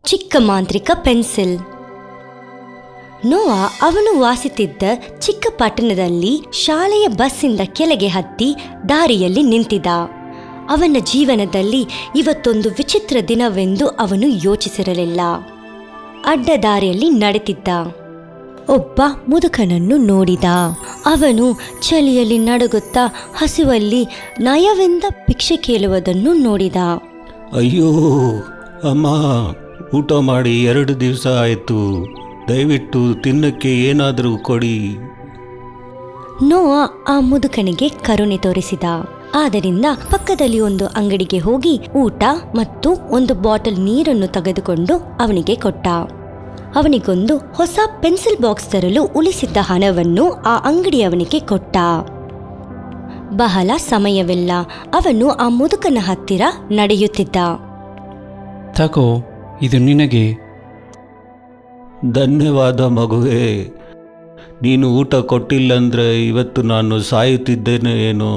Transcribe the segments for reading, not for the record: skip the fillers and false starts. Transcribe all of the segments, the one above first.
ಚಿಕ್ಕ ಮಾಂತ್ರಿಕ ಪೆನ್ಸಿಲ್. ನೋವಾ ಅವನು ವಾಸಿಸುತ್ತಿದ್ದ ಚಿಕ್ಕ ಪಟ್ಟಣದಲ್ಲಿ ಶಾಲೆಯ ಬಸ್ಸಿಂದ ಕೆಳಗೆ ಹತ್ತಿ ದಾರಿಯಲ್ಲಿ ನಿಂತಿದ್ದ. ಅವನ ಜೀವನದಲ್ಲಿ ಇವತ್ತೊಂದು ವಿಚಿತ್ರ ದಿನವೆಂದು ಅವನು ಯೋಚಿಸಿರಲಿಲ್ಲ. ಅಡ್ಡ ದಾರಿಯಲ್ಲಿ ನಡೆದಿದ್ದ ಒಬ್ಬ ಮುದುಕನನ್ನು ನೋಡಿದ. ಅವನು ಚಳಿಯಲ್ಲಿ ನಡುಗುತ್ತಾ ಹಸಿವಲ್ಲಿ ನಯವೆಂದ ಭಿಕ್ಷೆ ಕೇಳುವುದನ್ನು ನೋಡಿದ. ಅಯ್ಯೋ ಅಮ್ಮ, ಊಟ ಮಾಡಿ 2 ದಿವಸ ಆಯಿತು, ದಯವಿಟ್ಟು ತಿನ್ನಕ್ಕೆ ಏನಾದರೂ ಕೊಡಿ. ನೋವಾ ಆ ಮುದುಕನಿಗೆ ಕರುಣೆ ತೋರಿಸಿದ. ಆದ್ದರಿಂದ ಪಕ್ಕದಲ್ಲಿ ಒಂದು ಅಂಗಡಿಗೆ ಹೋಗಿ ಊಟ ಮತ್ತು ಒಂದು ಬಾಟಲ್ ನೀರನ್ನು ತೆಗೆದುಕೊಂಡು ಅವನಿಗೆ ಕೊಟ್ಟ. ಅವನಿಗೊಂದು ಹೊಸ ಪೆನ್ಸಿಲ್ ಬಾಕ್ಸ್ ತರಲು ಉಳಿಸಿದ್ದ ಹಣವನ್ನು ಆ ಅಂಗಡಿಯವನಿಗೆ ಕೊಟ್ಟ. ಬಹಳ ಸಮಯವಿಲ್ಲ, ಅವನು ಆ ಮುದುಕನ ಹತ್ತಿರ ನಡೆಯುತ್ತಿದ್ದ. ತಗೋ, ಇದು ನಿನಗೆ. ಧನ್ಯವಾದ ಮಗುವೇ, ನೀನು ಊಟ ಕೊಟ್ಟಿಲ್ಲಂದ್ರೆ ಇವತ್ತು ನಾನು ಸಾಯುತ್ತಿದ್ದೇನೆ ಏನೋ.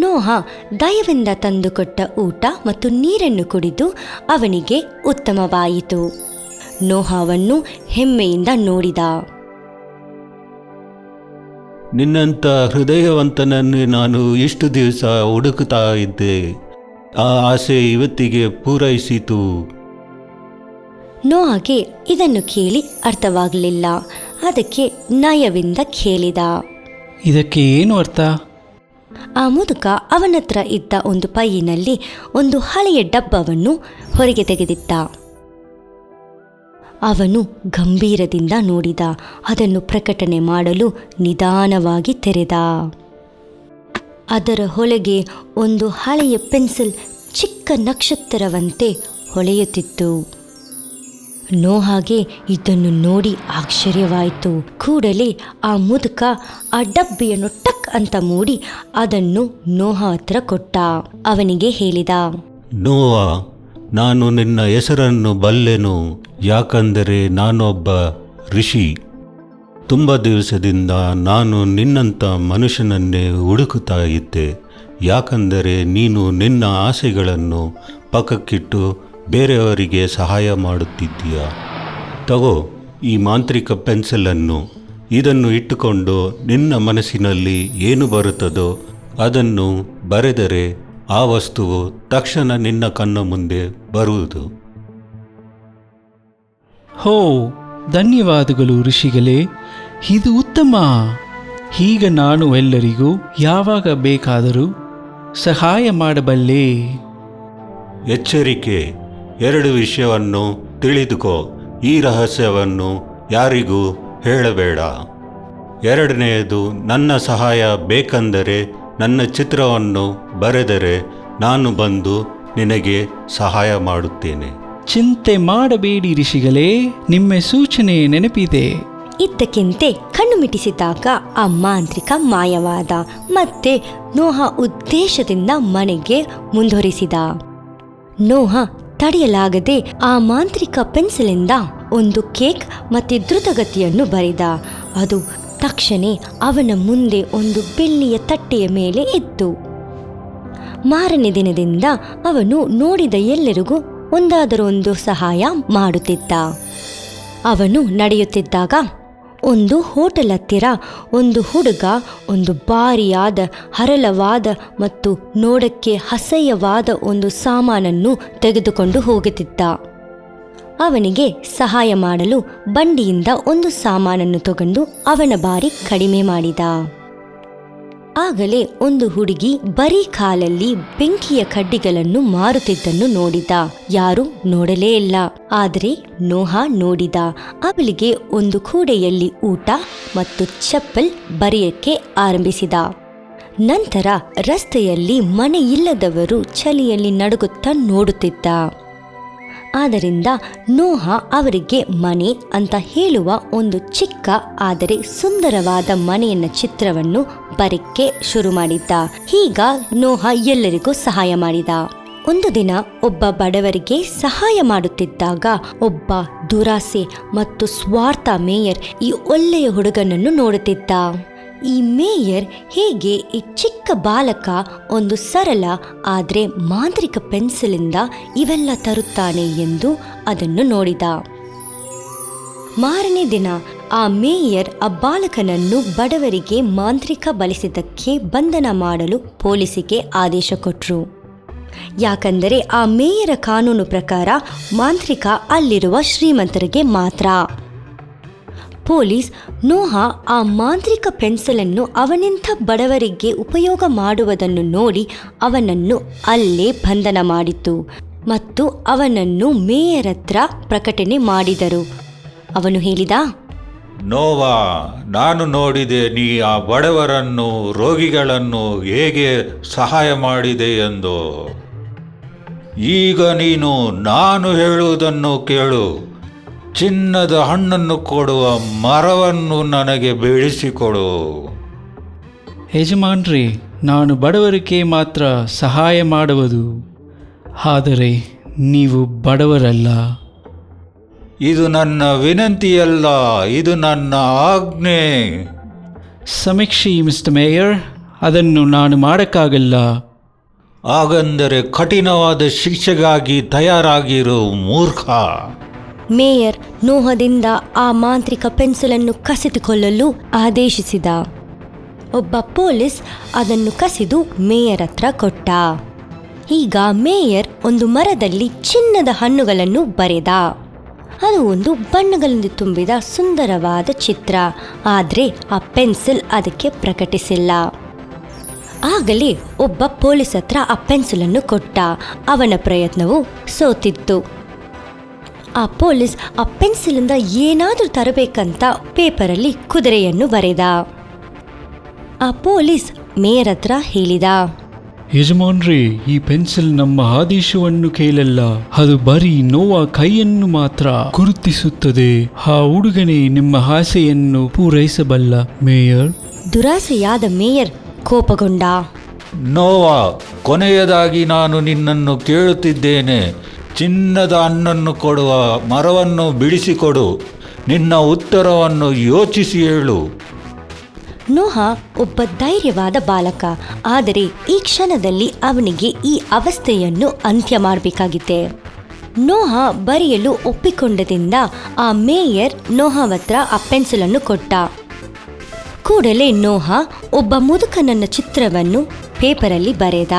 ನೋಹಾ ದಯವಿಂದ ತಂದುಕೊಟ್ಟ ಊಟ ಮತ್ತು ನೀರನ್ನು ಕುಡಿದು ಅವನಿಗೆ ಉತ್ತಮವಾಯಿತು. ನೋಹಾವನ್ನು ಹೆಮ್ಮೆಯಿಂದ ನೋಡಿದ. ನಿನ್ನಂಥ ಹೃದಯವಂತನನ್ನು ನಾನು ಇಷ್ಟು ದಿವಸ ಹುಡುಕುತ್ತಾ ಇದ್ದೆ. ಆ ಆಸೆ ಇವತ್ತಿಗೆ ಪೂರೈಸಿತು. ನೋಹಾಗೆ ಇದನ್ನು ಕೇಳಿ ಅರ್ಥವಾಗಲಿಲ್ಲ. ಅದಕ್ಕೆ ನಯವಿಂದ ಕೇಳಿದ. ಇದಕ್ಕೆ ಏನು ಅರ್ಥ? ಆ ಮುದುಕ ಅವನತ್ರ ಇದ್ದ ಒಂದು ಪೈಯಿನಲ್ಲಿ ಒಂದು ಹಳೆಯ ಡಬ್ಬವನ್ನು ಹೊರಗೆ ತೆಗೆದಿಟ್ಟ. ಅವನು ಗಂಭೀರದಿಂದ ನೋಡಿದ. ಅದನ್ನು ಪ್ರಕಟಣೆ ಮಾಡಲು ನಿಧಾನವಾಗಿ ತೆರೆದ. ಅದರ ಒಳಗೆ ಒಂದು ಹಳೆಯ ಪೆನ್ಸಿಲ್ ಚಿಕ್ಕ ನಕ್ಷತ್ರವಂತೆ ಹೊಳೆಯುತ್ತಿತ್ತು. ನೋಹಾಗೆ ಇದನ್ನು ನೋಡಿ ಆಶ್ಚರ್ಯವಾಯಿತು. ಕೂಡಲೇ ಆ ಮುದುಕ ಆ ಡಬ್ಬಿಯನ್ನು ಟಕ್ ಅಂತ ಮೂಡಿ ಅದನ್ನು ನೋಹಾ ಹತ್ರ ಕೊಟ್ಟ. ಅವನಿಗೆ ಹೇಳಿದ, ನೋವಾ, ನಾನು ನಿನ್ನ ಹೆಸರನ್ನು ಬಲ್ಲೆನು, ಯಾಕಂದರೆ ನಾನೊಬ್ಬ ಋಷಿ. ತುಂಬ ದಿವಸದಿಂದ ನಾನು ನಿನ್ನಂಥ ಮನುಷ್ಯನನ್ನೇ ಹುಡುಕುತ್ತಾ ಇದ್ದೆ. ಯಾಕಂದರೆ ನೀನು ನಿನ್ನ ಆಸೆಗಳನ್ನು ಪಕ್ಕಕ್ಕಿಟ್ಟು ಬೇರೆಯವರಿಗೆ ಸಹಾಯ ಮಾಡುತ್ತಿದ್ದೀಯ. ತಗೋ ಈ ಮಾಂತ್ರಿಕ ಪೆನ್ಸಿಲನ್ನು. ಇದನ್ನು ಇಟ್ಟುಕೊಂಡು ನಿನ್ನ ಮನಸ್ಸಿನಲ್ಲಿ ಏನು ಬರುತ್ತದೋ ಅದನ್ನು ಬರೆದರೆ ಆ ವಸ್ತುವು ತಕ್ಷಣ ನಿನ್ನ ಕಣ್ಣ ಮುಂದೆ ಬರುವುದು. ಹೋ, ಧನ್ಯವಾದಗಳು ಋಷಿಗಳೇ, ಇದು ಉತ್ತಮ. ಈಗ ನಾನು ಎಲ್ಲರಿಗೂ ಯಾವಾಗ ಬೇಕಾದರೂ ಸಹಾಯ ಮಾಡಬಲ್ಲೆ. ಎಚ್ಚರಿಕೆ, 2 ವಿಷಯವನ್ನು ತಿಳಿದುಕೋ. ಈ ರಹಸ್ಯವನ್ನು ಯಾರಿಗೂ ಹೇಳಬೇಡ. 2ನೇದು, ನನ್ನ ಸಹಾಯ ಬೇಕೆಂದರೆ ನನ್ನ ಚಿತ್ರವನ್ನು ಬರೆದರೆ ನಾನು ಬಂದು ನಿನಗೆ ಸಹಾಯ ಮಾಡುತ್ತೇನೆ. ಚಿಂತೆ ಮಾಡಬೇಡಿ ಋಷಿಗಳೇ, ನಿಮ್ಮ ಸೂಚನೆ ನೆನಪಿದೆ. ಇದ್ದಕ್ಕಿಂತೆ ಕಣ್ಣು ಮಿಟಿಸಿದಾಗ ಆ ಮಾಂತ್ರಿಕ ಮಾಯವಾದ. ಮತ್ತೆ ನೋಹಾ ಉದ್ದೇಶದಿಂದ ಮನೆಗೆ ಮುಂದುವರಿಸಿದ. ನೋಹಾ ತಡೆಯಲಾಗದೆ ಆ ಮಾಂತ್ರಿಕ ಪೆನ್ಸಿಲಿಂದ ಒಂದು ಕೇಕ್ ಮತ್ತು ದ್ರುತಗತಿಯನ್ನು ಬರೆದ. ಅದು ತಕ್ಷಣ ಅವನ ಮುಂದೆ ಒಂದು ಬೆಳ್ಳಿಯ ತಟ್ಟೆಯ ಮೇಲೆ ಇತ್ತು. ಮಾರನೇ ದಿನದಿಂದ ಅವನು ನೋಡಿದ ಎಲ್ಲರಿಗೂ ಒಂದಾದರೊಂದು ಸಹಾಯ ಮಾಡುತ್ತಿದ್ದ. ಅವನು ನಡೆಯುತ್ತಿದ್ದಾಗ ಒಂದು ಹೋಟೆಲ್ ಹತ್ತಿರ ಒಂದು ಹುಡುಗ ಒಂದು ಭಾರಿಯಾದ ಹರಳವಾದ ಮತ್ತು ನೋಡಕ್ಕೆ ಅಸಹ್ಯವಾದ ಒಂದು ಸಾಮಾನನ್ನು ತೆಗೆದುಕೊಂಡು ಹೋಗುತ್ತಿದ್ದ. ಅವನಿಗೆ ಸಹಾಯ ಮಾಡಲು ಬಂಡಿಯಿಂದ ಒಂದು ಸಾಮಾನನ್ನು ತಗೊಂಡು ಅವನ ಭಾರಿ ಕಡಿಮೆ ಮಾಡಿದ. ಆಗಲೇ ಒಂದು ಹುಡುಗಿ ಬರೀ ಕಾಲಲ್ಲಿ ಬೆಂಕಿಯ ಕಡ್ಡಿಗಳನ್ನು ಮಾರುತ್ತಿದ್ದನ್ನು ನೋಡಿದ. ಯಾರೂ ನೋಡಲೇ ಇಲ್ಲ, ಆದರೆ ನೋಹಾ ನೋಡಿದ. ಅವಳಿಗೆ ಒಂದು ಕೂಡೆಯಲ್ಲಿ ಊಟ ಮತ್ತು ಚಪ್ಪಲ್ ಬರೆಯಕ್ಕೆ ಆರಂಭಿಸಿದ. ನಂತರ ರಸ್ತೆಯಲ್ಲಿ ಮನೆ ಇಲ್ಲದವರು ಚಳಿಯಲ್ಲಿ ನಡುಗುತ್ತಾ ನೋಡುತ್ತಿದ್ದ. ಆದ್ದರಿಂದ ನೋಹಾ ಅವರಿಗೆ ಮನೆ ಅಂತ ಹೇಳುವ ಒಂದು ಚಿಕ್ಕ ಆದರೆ ಸುಂದರವಾದ ಮನೆಯನ್ನ ಚಿತ್ರವನ್ನು ಬರೆಕ್ಕೆ ಶುರು ಮಾಡಿದ್ದ. ಈಗ ನೋಹಾ ಎಲ್ಲರಿಗೂ ಸಹಾಯ ಮಾಡಿದ. ಒಂದು ದಿನ ಒಬ್ಬ ಬಡವರಿಗೆ ಸಹಾಯ ಮಾಡುತ್ತಿದ್ದಾಗ ಒಬ್ಬ ದುರಾಸೆ ಮತ್ತು ಸ್ವಾರ್ಥ ಮೇಯರ್ ಈ ಒಳ್ಳೆಯ ಹುಡುಗನನ್ನು ನೋಡುತ್ತಿದ್ದ. ಈ ಮೇಯರ್ ಹೇಗೆ ಈ ಚಿಕ್ಕ ಬಾಲಕ ಒಂದು ಸರಳ ಆದರೆ ಮಾಂತ್ರಿಕ ಪೆನ್ಸಿಲಿಂದ ಇವೆಲ್ಲ ತರುತ್ತಾನೆ ಎಂದು ಅದನ್ನು ನೋಡಿದ. ಮಾರನೇ ದಿನ ಆ ಮೇಯರ್ ಆ ಬಾಲಕನನ್ನು ಬಡವರಿಗೆ ಮಾಂತ್ರಿಕ ಬಳಸಿದ್ದಕ್ಕೆ ಬಂಧನ ಮಾಡಲು ಪೊಲೀಸಿಗೆ ಆದೇಶ ಕೊಟ್ಟರು. ಯಾಕಂದರೆ ಆ ಮೇಯರ ಕಾನೂನು ಪ್ರಕಾರ ಮಾಂತ್ರಿಕ ಅಲ್ಲಿರುವ ಶ್ರೀಮಂತರಿಗೆ ಮಾತ್ರ. ಪೊಲೀಸ್ ನೋಹಾ ಆ ಮಾಂತ್ರಿಕ ಪೆನ್ಸಿಲನ್ನು ಅವನಿಂಥ ಬಡವರಿಗೆ ಉಪಯೋಗ ಮಾಡುವುದನ್ನು ನೋಡಿ ಅವನನ್ನು ಅಲ್ಲೇ ಬಂಧನ ಮಾಡಿತು ಮತ್ತು ಅವನನ್ನು ಮೇಯರ್ ಹತ್ರ ಪ್ರಕಟಣೆ ಮಾಡಿದರು. ಅವನು ಹೇಳಿದ, ನೋವಾ, ನಾನು ನೋಡಿದೆ ನೀ ಆ ಬಡವರನ್ನು, ರೋಗಿಗಳನ್ನು ಹೇಗೆ ಸಹಾಯ ಮಾಡಿದೆ ಎಂದು. ಈಗ ನೀನು ನಾನು ಹೇಳುವುದನ್ನು ಕೇಳು. ಚಿನ್ನದ ಹಣ್ಣನ್ನು ಕೊಡುವ ಮರವನ್ನು ನನಗೆ ಬೆಳೆಸಿಕೊಡು. ಯಜಮಾನ್ರೇ, ನಾನು ಬಡವರಿಗೆ ಮಾತ್ರ ಸಹಾಯ ಮಾಡುವುದು, ಆದರೆ ನೀವು ಬಡವರಲ್ಲ. ಇದು ನನ್ನ ವಿನಂತಿಯಲ್ಲ, ಇದು ನನ್ನ ಆಜ್ಞೆ. ಸಮೀಕ್ಷೆ ಮಿಸ್ಟರ್ ಮೇಯರ್, ಅದನ್ನು ನಾನು ಮಾಡೋಕ್ಕಾಗಲ್ಲ. ಹಾಗಂದರೆ ಕಠಿಣವಾದ ಶಿಕ್ಷೆಗಾಗಿ ತಯಾರಾಗಿರು ಮೂರ್ಖ. ಮೇಯರ್ ನೋಹದಿಂದ ಆ ಮಾಂತ್ರಿಕ ಪೆನ್ಸಿಲನ್ನು ಕಸಿದುಕೊಳ್ಳಲು ಆದೇಶಿಸಿದ. ಒಬ್ಬ ಪೊಲೀಸ್ ಅದನ್ನು ಕಸಿದು ಮೇಯರ್ ಹತ್ರ ಕೊಟ್ಟ. ಈಗ ಮೇಯರ್ ಒಂದು ಮರದಲ್ಲಿ ಚಿನ್ನದ ಹಣ್ಣುಗಳನ್ನು ಬರೆದ. ಅದು ಒಂದು ಬಣ್ಣಗಳಿಂದ ತುಂಬಿದ ಸುಂದರವಾದ ಚಿತ್ರ, ಆದರೆ ಆ ಪೆನ್ಸಿಲ್ ಅದಕ್ಕೆ ಪ್ರಕಟಿಸಿಲ್ಲ. ಆಗಲೇ ಒಬ್ಬ ಪೊಲೀಸ್ ಹತ್ರ ಆ ಪೆನ್ಸಿಲನ್ನು ಕೊಟ್ಟ. ಅವನ ಪ್ರಯತ್ನವು ಸೋತಿತ್ತು. ಆ ಪೊಲೀಸ್ ಆ ಪೆನ್ಸಿಲಿಂದ ಏನಾದರೂ ತರಬೇಕಂತ ಪೇಪರಲ್ಲಿ ಕುದುರೆಯನ್ನು ಬರೆದ. ಆ ಪೊಲೀಸ್ ಮೇಯರ್ ಹತ್ರ ಹೇಳಿದ, ಯಜಮಾನ್ರೇ, ಈ ಪೆನ್ಸಿಲ್ ನಮ್ಮ ಆದೇಶವನ್ನು ಕೇಳಲ್ಲ, ಅದು ಬರೀ ನೋವಾ ಕೈಯನ್ನು ಮಾತ್ರ ಗುರುತಿಸುತ್ತದೆ. ಆ ಹುಡುಗನೇ ನಿಮ್ಮ ಆಸೆಯನ್ನು ಪೂರೈಸಬಲ್ಲ ಮೇಯರ್. ದುರಾಸೆಯಾದ ಮೇಯರ್ ಕೋಪಗೊಂಡ. ನೋವಾ, ಕೊನೆಯದಾಗಿ ನಾನು ನಿನ್ನನ್ನು ಕೇಳುತ್ತಿದ್ದೇನೆ. ಚಿನ್ನದ ಹಣ್ಣನ್ನು ಕೊಡುವ ಮರವನ್ನು ಬಿಡಿಸಿಕೊಡು. ನಿನ್ನ ಉತ್ತರವನ್ನು ಯೋಚಿಸಿ ಹೇಳು. ನೋಹಾ ಒಬ್ಬ ಧೈರ್ಯವಾದ ಬಾಲಕ, ಆದರೆ ಈ ಕ್ಷಣದಲ್ಲಿ ಅವನಿಗೆ ಈ ಅವಸ್ಥೆಯನ್ನು ಅಂತ್ಯ ಮಾಡಬೇಕಾಗಿದೆ. ನೋಹಾ ಬರೆಯಲು ಒಪ್ಪಿಕೊಂಡದಿಂದ ಆ ಮೇಯರ್ ನೋಹಾವತ್ರ ಆ ಪೆನ್ಸಿಲನ್ನು ಕೊಟ್ಟ. ಕೂಡಲೇ ನೋಹಾ ಒಬ್ಬ ಮುದುಕನನ್ನ ಚಿತ್ರವನ್ನು ಪೇಪರಲ್ಲಿ ಬರೆದ.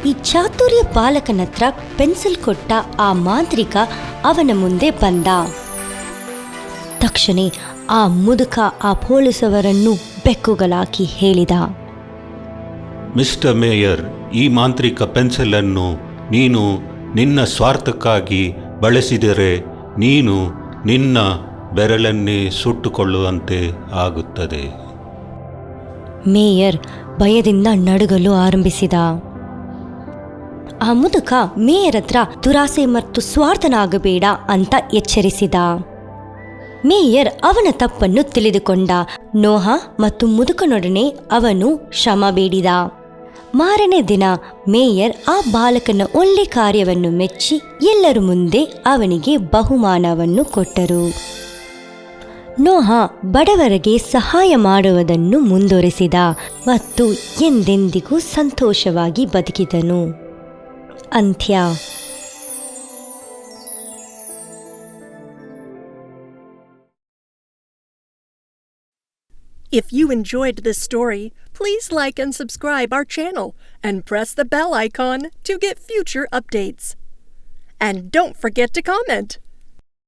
ಈ ಚಾತುರ್ಯ ಬಾಲಕನತ್ರ ಪೆನ್ಸಿಲ್ ಕೊಟ್ಟ ಆ ಮಾಂತ್ರಿಕ ಅವನ ಮುಂದೆ ಬಂದ. ತಕ್ಷಣ ಆ ಮುದುಕ ಆ ಪೊಲೀಸವರನ್ನು ಬೆಕ್ಕುಗಳಾಕಿ ಹೇಳಿದ, ಮಿಸ್ಟರ್ ಮೇಯರ್, ಈ ಮಾಂತ್ರಿಕ ಪೆನ್ಸಿಲನ್ನು ನೀನು ನಿನ್ನ ಸ್ವಾರ್ಥಕ್ಕಾಗಿ ಬಳಸಿದರೆ ನೀನು ನಿನ್ನ ಬೆರಳನ್ನೇ ಸುಟ್ಟುಕೊಳ್ಳುವಂತೆ ಆಗುತ್ತದೆ. ಮೇಯರ್ ಭಯದಿಂದ ನಡುಗಲು ಆರಂಭಿಸಿದ. ಆ ಮುದುಕ ಮೇಯರ್ ಹತ್ರ ದುರಾಸೆ ಮತ್ತು ಸ್ವಾರ್ಥನಾಗಬೇಡ ಅಂತ ಎಚ್ಚರಿಸಿದ. ಮೇಯರ್ ಅವನ ತಪ್ಪನ್ನು ತಿಳಿದುಕೊಂಡ. ನೋಹಾ ಮತ್ತು ಮುದುಕನೊಡನೆ ಅವನು ಕ್ಷಮ ಬೇಡಿದ. ಮಾರನೇ ದಿನ ಮೇಯರ್ ಆ ಬಾಲಕನ ಒಳ್ಳೆ ಕಾರ್ಯವನ್ನು ಮೆಚ್ಚಿ ಎಲ್ಲರ ಮುಂದೆ ಅವನಿಗೆ ಬಹುಮಾನವನ್ನು ಕೊಟ್ಟರು. ನೋಹಾ ಬಡವರಿಗೆ ಸಹಾಯ ಮಾಡುವುದನ್ನು ಮುಂದುವರೆಸಿದ ಮತ್ತು ಎಂದೆಂದಿಗೂ ಸಂತೋಷವಾಗಿ ಬದುಕಿದನು. ಅಂತ್ಯ. If you enjoyed this story, please like and subscribe our channel and press the bell icon to get future updates. And don't forget to comment.